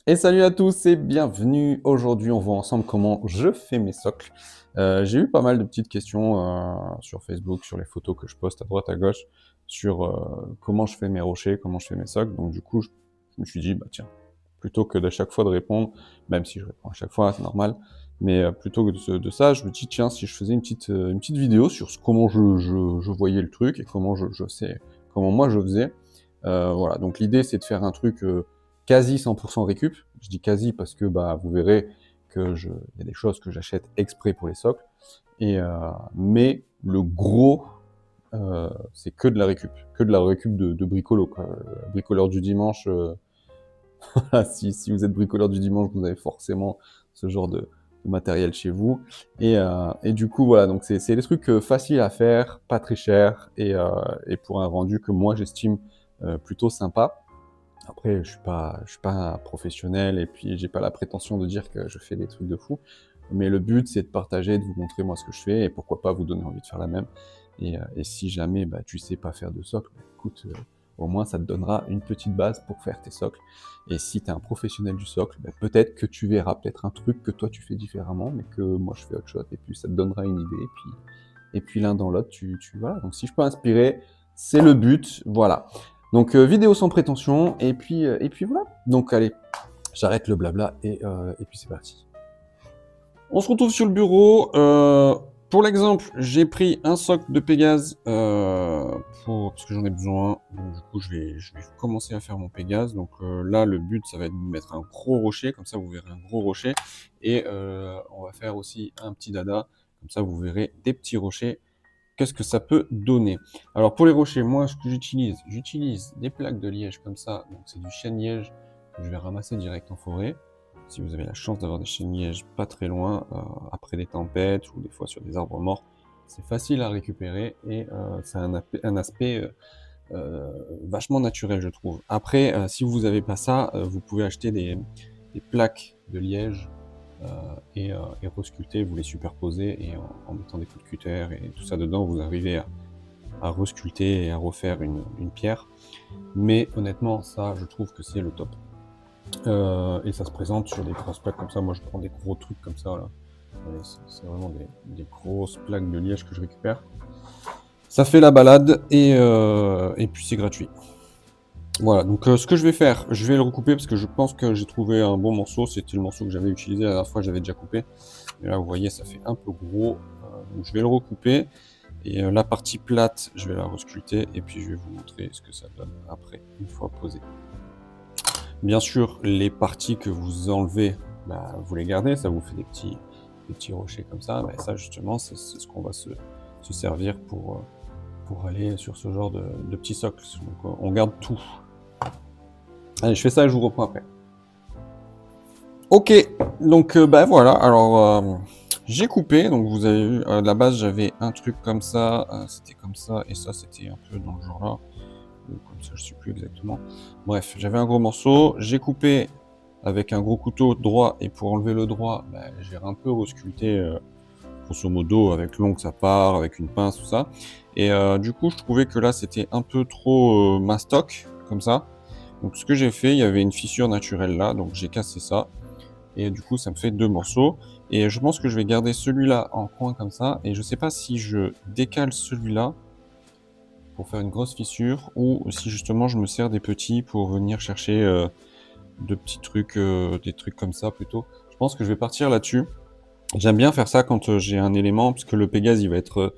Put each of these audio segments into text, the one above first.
Et salut à tous et bienvenue. Aujourd'hui, on voit ensemble comment je fais mes socles. J'ai eu pas mal de petites questions sur Facebook, sur les photos que je poste à droite à gauche, sur comment je fais mes rochers, comment je fais mes socles. Donc du coup, je me suis dit, bah tiens, plutôt que de chaque fois de répondre, même si je réponds à chaque fois, c'est normal, mais plutôt que de ça, je me dis, tiens, si je faisais une petite vidéo sur comment je voyais le truc et comment je sais, comment moi je faisais. Voilà, donc l'idée, c'est de faire un truc quasi 100% récup. Je dis quasi parce que bah, vous verrez que il y a des choses que j'achète exprès pour les socles. Mais le gros, c'est que de la récup de bricolo, quoi. Bricoleur du dimanche, si vous êtes bricoleur du dimanche, vous avez forcément ce genre de matériel chez vous. Et du coup, voilà, donc c'est des trucs faciles à faire, pas très chers, et pour un rendu que moi j'estime plutôt sympa. Après, je suis pas un professionnel et puis j'ai pas la prétention de dire que je fais des trucs de fou. Mais le but, c'est de partager, de vous montrer moi ce que je fais et pourquoi pas vous donner envie de faire la même. Et si jamais bah, tu sais pas faire de socle, bah, écoute, au moins ça te donnera une petite base pour faire tes socles. Et si tu es un professionnel du socle, bah, peut-être que tu verras peut-être un truc que toi tu fais différemment, mais que moi je fais autre chose. Et puis ça te donnera une idée. Et puis l'un dans l'autre, voilà. Donc si je peux inspirer, c'est le but. Voilà. Donc vidéo sans prétention, et puis voilà. Donc allez, j'arrête le blabla et puis c'est parti. On se retrouve sur le bureau. Pour l'exemple, j'ai pris un socle de Pégase parce que j'en ai besoin. Donc, du coup, je vais commencer à faire mon Pégase. Donc là, le but, ça va être de mettre un gros rocher. Comme ça, vous verrez un gros rocher. Et on va faire aussi un petit dada. Comme ça, vous verrez des petits rochers. Qu'est-ce que ça peut donner? Alors pour les rochers, moi ce que j'utilise des plaques de liège comme ça, donc c'est du chêne-liège que je vais ramasser direct en forêt. Si vous avez la chance d'avoir des chênes-lièges pas très loin, après des tempêtes ou des fois sur des arbres morts, c'est facile à récupérer et ça a un aspect vachement naturel, je trouve. Après, si vous n'avez pas ça, vous pouvez acheter des plaques de liège et resculpter, vous les superposez et en mettant des coups de cutter et tout ça dedans, vous arrivez à resculpter et à refaire une pierre. Mais honnêtement, ça, je trouve que c'est le top. Et ça se présente sur des grosses plaques comme ça. Moi, je prends des gros trucs comme ça. Là. C'est vraiment des grosses plaques de liège que je récupère. Ça fait la balade et puis c'est gratuit. Voilà, donc ce que je vais faire, je vais le recouper parce que je pense que j'ai trouvé un bon morceau. C'était le morceau que j'avais utilisé la dernière fois, j'avais déjà coupé. Et là, vous voyez, ça fait un peu gros. Donc je vais le recouper. Et la partie plate, je vais la resculpter. Et puis je vais vous montrer ce que ça donne après, une fois posé. Bien sûr, les parties que vous enlevez, bah, vous les gardez. Ça vous fait des petits rochers comme ça. Bah, ça, justement, c'est ce qu'on va se servir pour aller sur ce genre de petits socles. Donc on garde tout. Allez, je fais ça et je vous reprends après. Ok, donc bah voilà, alors j'ai coupé, donc vous avez vu, à la base j'avais un truc comme ça, c'était comme ça, et ça c'était un peu dans le genre là, ou comme ça je sais plus exactement. Bref, j'avais un gros morceau, j'ai coupé avec un gros couteau droit, et pour enlever le droit, bah, j'ai un peu resculpté, grosso modo, avec l'ongle ça part, avec une pince, tout ça. Et du coup je trouvais que là c'était un peu trop mastoc, comme ça. Donc ce que j'ai fait, il y avait une fissure naturelle là, donc j'ai cassé ça. Et du coup, ça me fait 2 morceaux. Et je pense que je vais garder celui-là en coin comme ça. Et je sais pas si je décale celui-là pour faire une grosse fissure ou si justement je me sers des petits pour venir chercher de petits trucs, des trucs comme ça plutôt. Je pense que je vais partir là-dessus. J'aime bien faire ça quand j'ai un élément, parce que le Pégase, il va être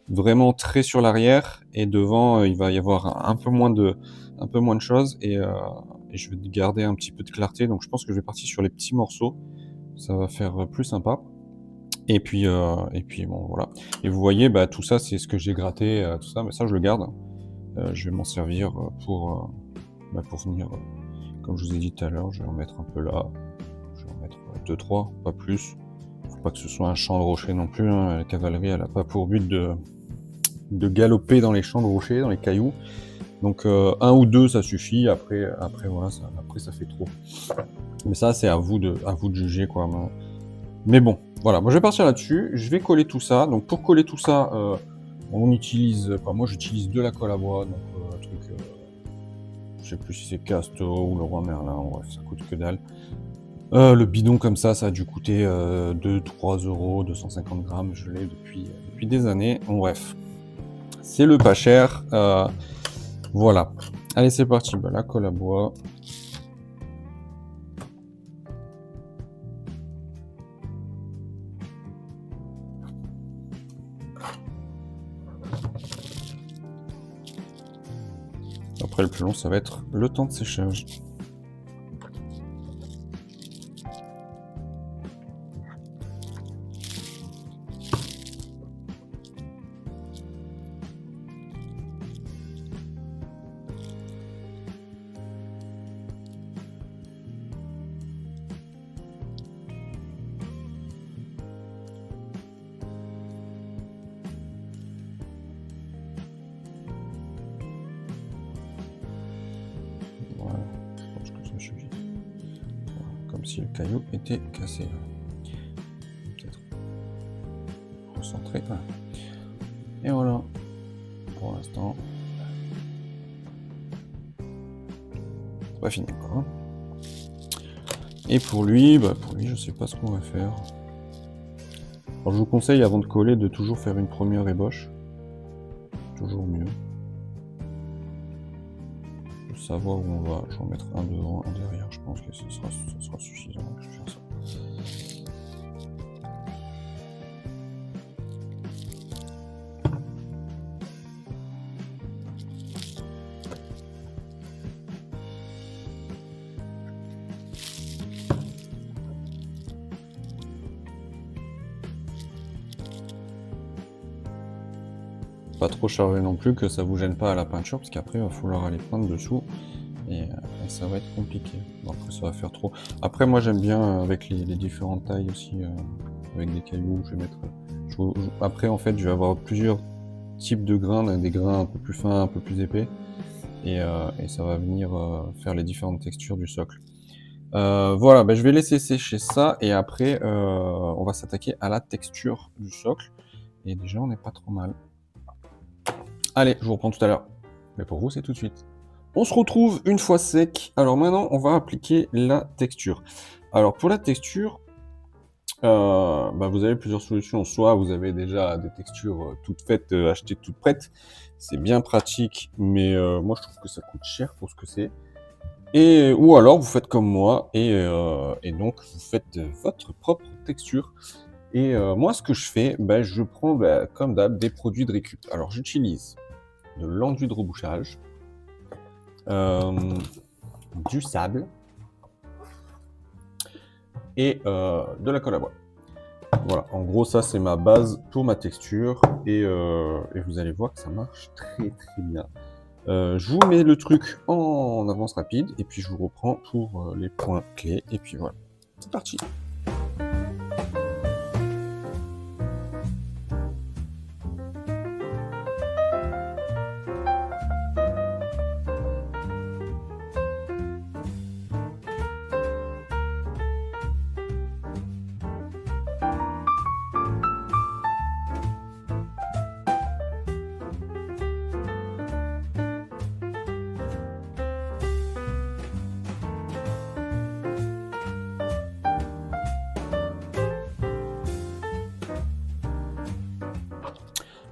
vraiment très sur l'arrière et devant, il va y avoir un peu moins de choses et je vais garder un petit peu de clarté. Donc je pense que je vais partir sur les petits morceaux. Ça va faire plus sympa. Et puis bon, voilà. Et vous voyez, bah, tout ça, c'est ce que j'ai gratté, tout ça, mais ça, je le garde. Je vais m'en servir pour venir, comme je vous ai dit tout à l'heure, je vais en mettre un peu là. Je vais en mettre 2-3, pas plus. Faut pas que ce soit un champ de rochers non plus. Hein. La cavalerie, elle a pas pour but de galoper dans les champs de rochers, dans les cailloux. Donc un ou deux, ça suffit. Après voilà, ça fait trop. Mais ça, c'est à vous de juger, quoi. Mais bon, voilà, moi je vais partir là-dessus, je vais coller tout ça. Donc pour coller tout ça, moi j'utilise de la colle à bois, donc un truc, je sais plus si c'est Casto ou le Roi Merlin, bref, ça coûte que dalle. Le bidon comme ça a dû coûter 2-3 €, 250 grammes, je l'ai depuis des années. Bon, bref, c'est le pas cher. Voilà. Allez, c'est parti. Bah, la colle à bois. Après, le plus long, ça va être le temps de séchage. Voilà, je pense que ça suffit. Voilà, comme si le caillou était cassé. Peut-être recentrer. Voilà. Et voilà, pour l'instant. C'est pas fini encore. Hein. Et pour lui, je sais pas ce qu'on va faire. Alors, je vous conseille avant de coller de toujours faire une première ébauche. Toujours mieux. Pour savoir où on va. Je vais en mettre un devant, un derrière. Je pense que ça sera suffisant. Je vais faire ça. Pas trop chargé non plus, que ça vous gêne pas à la peinture, parce qu'après il va falloir aller peindre dessous et ça va être compliqué. Bon, après ça va faire trop. Après moi j'aime bien avec les différentes tailles aussi, avec des cailloux, je vais mettre. Après en fait je vais avoir plusieurs types de grains, des grains un peu plus fins, un peu plus épais, et ça va venir faire les différentes textures du socle. Voilà, je vais laisser sécher ça et après on va s'attaquer à la texture du socle. Et déjà on n'est pas trop mal. Allez, je vous reprends tout à l'heure. Mais pour vous, c'est tout de suite. On se retrouve une fois sec. Alors maintenant, on va appliquer la texture. Alors pour la texture, vous avez plusieurs solutions. Soit vous avez déjà des textures toutes faites, achetées toutes prêtes. C'est bien pratique, mais moi je trouve que ça coûte cher pour ce que c'est. Ou alors vous faites comme moi et donc vous faites votre propre texture. Et moi, ce que je fais, je prends comme d'hab des produits de récup. Alors j'utilise de l'enduit de rebouchage, du sable et de la colle à bois. Voilà, en gros ça c'est ma base pour ma texture et vous allez voir que ça marche très très bien. Je vous mets le truc en avance rapide et puis je vous reprends pour les points clés et puis voilà, c'est parti.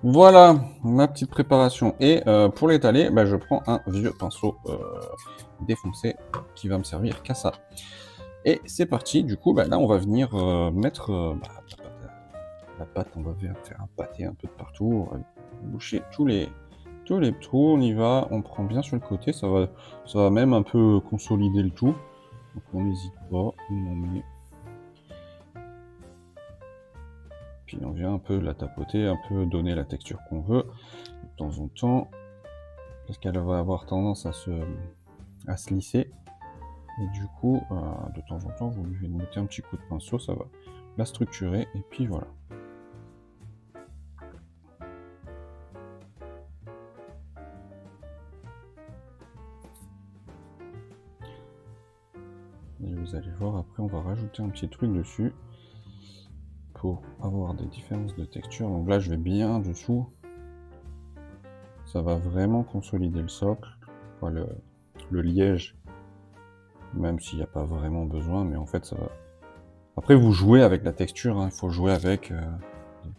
Voilà ma petite préparation. Et pour l'étaler, je prends un vieux pinceau défoncé qui va me servir qu'à ça. Et c'est parti, du coup, là on va venir mettre la pâte, on va faire un pâté un peu de partout, on va boucher tous les trous, on y va, on prend bien sur le côté, ça va même un peu consolider le tout. Donc on n'hésite pas, on en met. Puis on vient un peu la tapoter, un peu donner la texture qu'on veut de temps en temps, parce qu'elle va avoir tendance à se lisser. Et du coup, de temps en temps, vous lui mettez un petit coup de pinceau, ça va la structurer, et puis voilà. Et vous allez voir, après on va rajouter un petit truc dessus pour avoir des différences de texture. Donc là je vais bien dessous, ça va vraiment consolider le socle, le liège, même s'il n'y a pas vraiment besoin, mais en fait ça va. Après vous jouez avec la texture, hein, il faut jouer avec.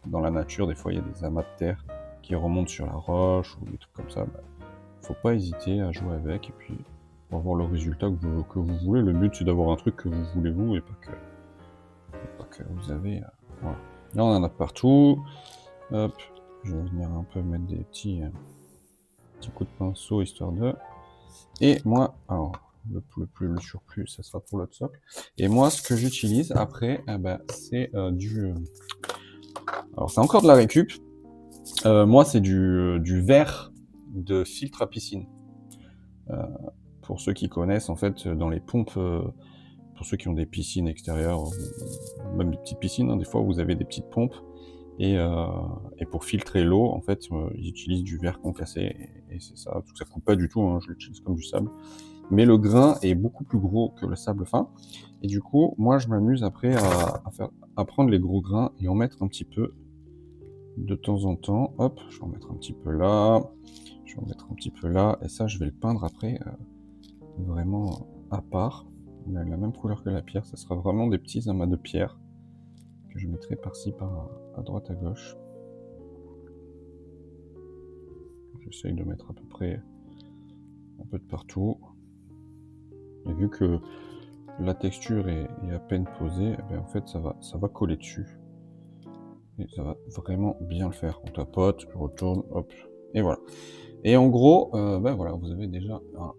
Dans la nature, des fois il y a des amas de terre qui remontent sur la roche ou des trucs comme ça. Faut pas hésiter à jouer avec et puis pour avoir le résultat que vous voulez. Le but c'est d'avoir un truc que vous voulez vous et pas que vous avez. Voilà. Là on en a partout. Hop, je vais venir un peu mettre des petits coups de pinceau histoire de. Et moi, alors le surplus, ça sera pour l'autre socle. Et moi, ce que j'utilise après, c'est alors c'est encore de la récup. Moi, c'est du verre de filtre à piscine. Pour ceux qui connaissent, en fait, dans les pompes, pour ceux qui ont des piscines extérieures, ou même des petites piscines, hein, des fois vous avez des petites pompes, et pour filtrer l'eau, en fait, ils utilisent du verre concassé, et c'est ça, ça coupe pas du tout, hein, je l'utilise comme du sable. Mais le grain est beaucoup plus gros que le sable fin, et du coup, moi je m'amuse après à prendre les gros grains et en mettre un petit peu de temps en temps. Hop, je vais en mettre un petit peu là, je vais en mettre un petit peu là, et ça je vais le peindre après vraiment à part, la même couleur que la pierre. Ça sera vraiment des petits amas de pierre que je mettrai par-ci, à droite, à gauche. J'essaye de mettre à peu près un peu de partout. Et vu que la texture est à peine posée, en fait ça va coller dessus. Et ça va vraiment bien le faire. On tapote, je retourne, hop, et voilà. Et en gros, voilà, vous avez déjà un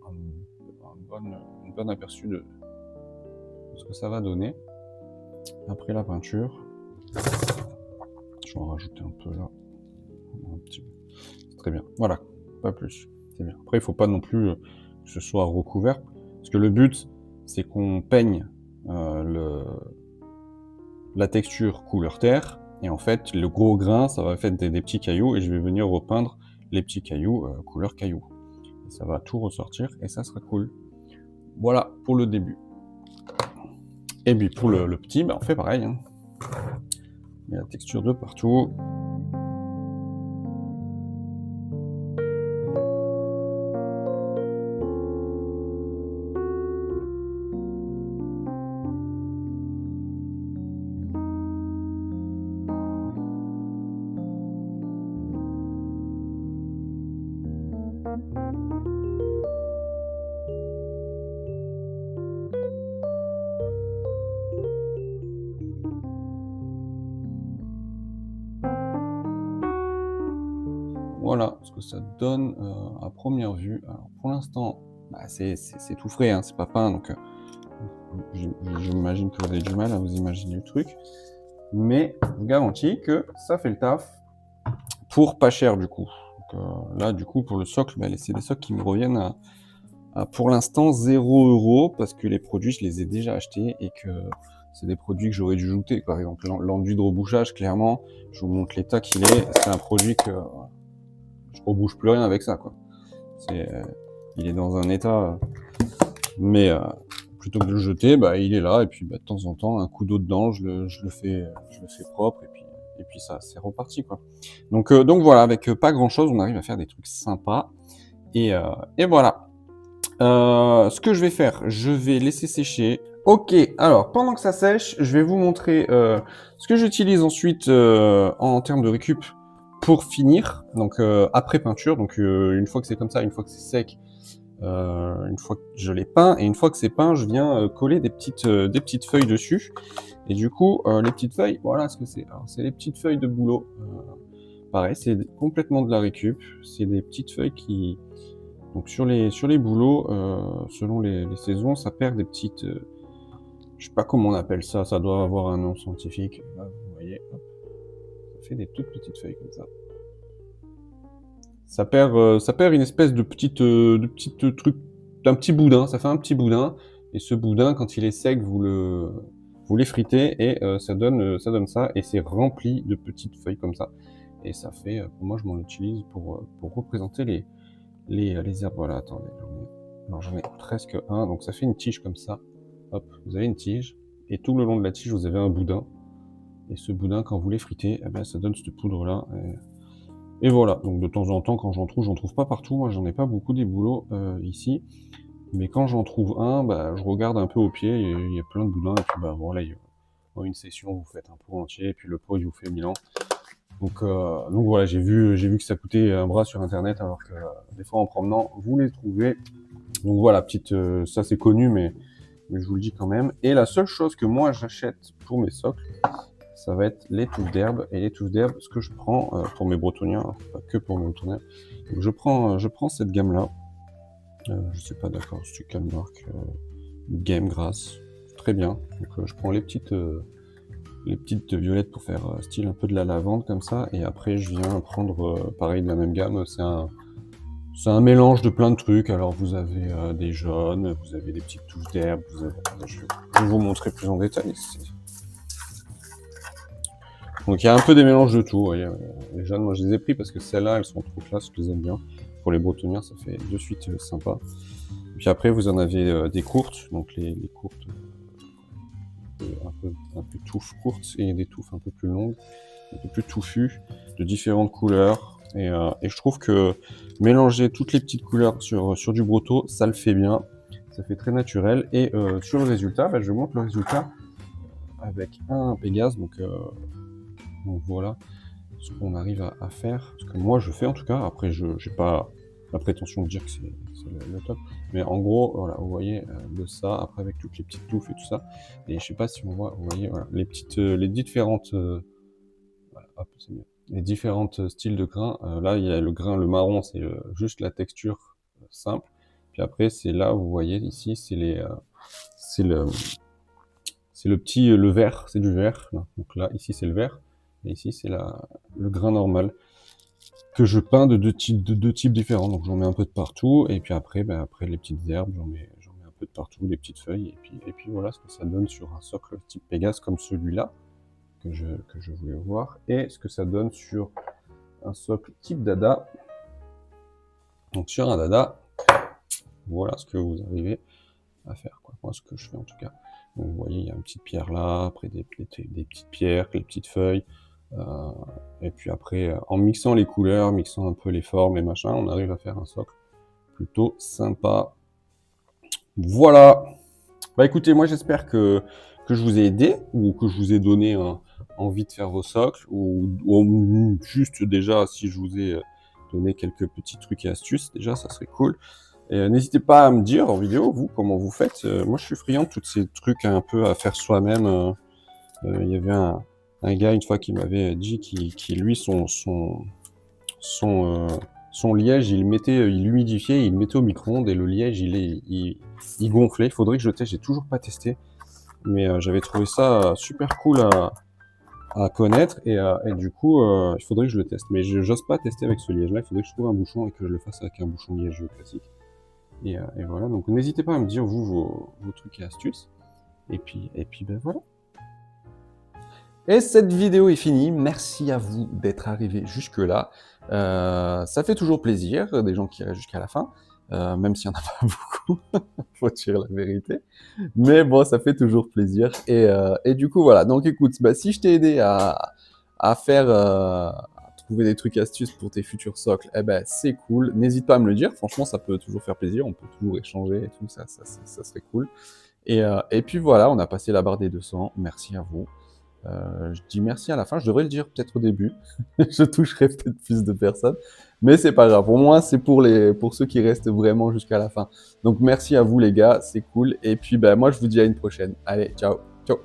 bon aperçu de ce que ça va donner. Après la peinture, je vais en rajouter un peu là. Un petit peu. C'est très bien. Voilà, pas plus. C'est bien. Après, il ne faut pas non plus que ce soit recouvert, parce que le but, c'est qu'on peigne la texture couleur terre, et en fait, le gros grain, ça va faire des petits cailloux, et je vais venir repeindre les petits cailloux couleur caillou. Et ça va tout ressortir, et ça sera cool. Voilà pour le début. Et puis pour le petit, on fait pareil. Hein. Il y a la texture de partout. Voilà ce que ça donne à première vue. Alors pour l'instant, c'est tout frais, hein, c'est pas peint, donc j'imagine que vous avez du mal à vous imaginer le truc. Mais je vous garantis que ça fait le taf pour pas cher du coup. Donc, là du coup pour le socle, c'est des socles qui me reviennent à pour l'instant 0 € parce que les produits je les ai déjà achetés et que c'est des produits que j'aurais dû jeter. Par exemple l'enduit de rebouchage, clairement, je vous montre l'état qu'il est, c'est un produit que je rebouche plus rien avec ça, quoi. Il est dans un état, mais plutôt que de le jeter, il est là, et puis de temps en temps, un coup d'eau dedans, je le fais propre, et puis ça, c'est reparti, quoi. Donc voilà, avec pas grand chose, on arrive à faire des trucs sympas, et voilà. Ce que je vais faire, je vais laisser sécher. Ok, alors pendant que ça sèche, je vais vous montrer ce que j'utilise ensuite en termes de récup pour finir, donc après peinture, donc une fois que c'est comme ça, une fois que c'est sec, une fois que je l'ai peint, et une fois que c'est peint, je viens coller des petites feuilles dessus, et du coup, les petites feuilles, voilà ce que c'est. Alors c'est les petites feuilles de bouleau, pareil, c'est complètement de la récup, c'est des petites feuilles qui... Donc sur les bouleaux, selon les saisons, ça perd des petites... je sais pas comment on appelle ça, ça doit avoir un nom scientifique, là vous voyez, hop. Ça fait des toutes petites feuilles comme ça. Ça perd une espèce de petite truc, d'un petit boudin, ça fait un petit boudin, et ce boudin, quand il est sec, vous l'effritez, et ça donne ça, et c'est rempli de petites feuilles comme ça. Et ça fait, pour moi je m'en utilise pour représenter les herbes. Voilà, attendez, j'en ai presque un, donc ça fait une tige comme ça. Hop, vous avez une tige, et tout le long de la tige, vous avez un boudin. Et ce boudin, quand vous l'effritez, ça donne cette poudre-là. Et voilà, donc de temps en temps, quand j'en trouve pas partout, moi j'en ai pas beaucoup des bouleaux ici. Mais quand j'en trouve un, bah, je regarde un peu au pied, et il y a plein de boudins, et puis bah voilà, en une session, vous faites un pot entier, et puis le pot, il vous fait 1000 ans. Donc voilà, j'ai vu que ça coûtait un bras sur internet, alors que des fois en promenant, vous les trouvez. Donc voilà, ça c'est connu, mais je vous le dis quand même. Et la seule chose que moi j'achète pour mes socles, ça va être les touffes d'herbe. Et les touffes d'herbe, ce que je prends pour mes bretoniens, hein, pas que pour mes bretoniens. Donc je prends cette gamme-là. Je sais pas, d'accord, c'est quelle marque, Game Grass. Très bien. Donc je prends les petites violettes pour faire style un peu de la lavande comme ça. Et après, je viens prendre pareil de la même gamme. C'est un mélange de plein de trucs. Alors vous avez des jaunes, vous avez des petites touches d'herbe, je vais vous montrer plus en détail. Donc il y a un peu des mélanges de tout. Vous voyez. Les jaunes, moi je les ai pris parce que celles-là, elles sont trop classe, je les aime bien. Pour les bretoniens, ça fait de suite sympa. Puis après, vous en avez des courtes, donc les courtes, un peu touffes courtes, et des touffes un peu plus longues, un peu plus touffues, de différentes couleurs. Et je trouve que mélanger toutes les petites couleurs sur du broto, ça le fait bien, ça fait très naturel. Et sur le résultat, bah, je vous montre le résultat avec un Pégase. Donc voilà ce qu'on arrive à faire, ce que moi je fais en tout cas. Après, je n'ai pas la prétention de dire que c'est le top, mais en gros, voilà, vous voyez de ça, après avec toutes les petites touffes et tout ça. Et je sais pas si on voit, vous voyez, voilà, les différentes, voilà, hop, c'est mieux. Les différentes styles de grains. Là, il y a le grain, le marron, c'est juste la texture simple. Puis après, c'est là, vous voyez ici, c'est le vert, c'est du vert. Donc là, ici, c'est le vert. Et ici, c'est le grain normal que je peins de deux types différents. Donc j'en mets un peu de partout. Et puis après, après les petites herbes, j'en mets un peu de partout, des petites feuilles. Et puis voilà ce que ça donne sur un socle type Pégase comme celui-là, que je voulais voir. Et ce que ça donne sur un socle type Dada. Donc sur un Dada, voilà ce que vous arrivez à faire, quoi. Moi, ce que je fais en tout cas. Donc, vous voyez, il y a une petite pierre là, après des petites pierres, les petites feuilles. Et puis après, en mixant les couleurs, mixant un peu les formes et machin, on arrive à faire un socle plutôt sympa. Voilà. Bah écoutez, moi j'espère que je vous ai aidé, ou que je vous ai donné envie de faire vos socles, ou juste déjà si je vous ai donné quelques petits trucs et astuces, déjà ça serait cool. Et n'hésitez pas à me dire en vidéo, vous, comment vous faites. Moi je suis friand de tous ces trucs un peu à faire soi-même. Il y avait un gars une fois qui m'avait dit qui lui son liège, il l'humidifiait, il le mettait au micro-ondes, et le liège il gonflait. Il faudrait que je teste, j'ai toujours pas testé, mais j'avais trouvé ça super cool à connaître, et du coup il faudrait que je le teste. Mais j'ose pas tester avec ce liège là, il faudrait que je trouve un bouchon et que je le fasse avec un bouchon liège classique. Et voilà, donc n'hésitez pas à me dire vous vos trucs et astuces. Et puis ben voilà. Et cette vidéo est finie. Merci à vous d'être arrivé jusque-là. Ça fait toujours plaisir, des gens qui restent jusqu'à la fin, même s'il n'y en a pas beaucoup, faut dire la vérité. Mais bon, ça fait toujours plaisir. Et du coup, voilà. Donc écoute, bah, si je t'ai aidé à trouver des trucs astuces pour tes futurs socles, eh ben, c'est cool. N'hésite pas à me le dire. Franchement, ça peut toujours faire plaisir. On peut toujours échanger et tout. Ça serait cool. Et puis voilà, on a passé la barre des 200. Merci à vous. Je dis merci à la fin, je devrais le dire peut-être au début. Je toucherai peut-être plus de personnes, mais c'est pas grave. Pour moi, c'est pour ceux qui restent vraiment jusqu'à la fin. Donc merci à vous les gars, c'est cool. Et puis moi je vous dis à une prochaine. Allez, ciao, ciao.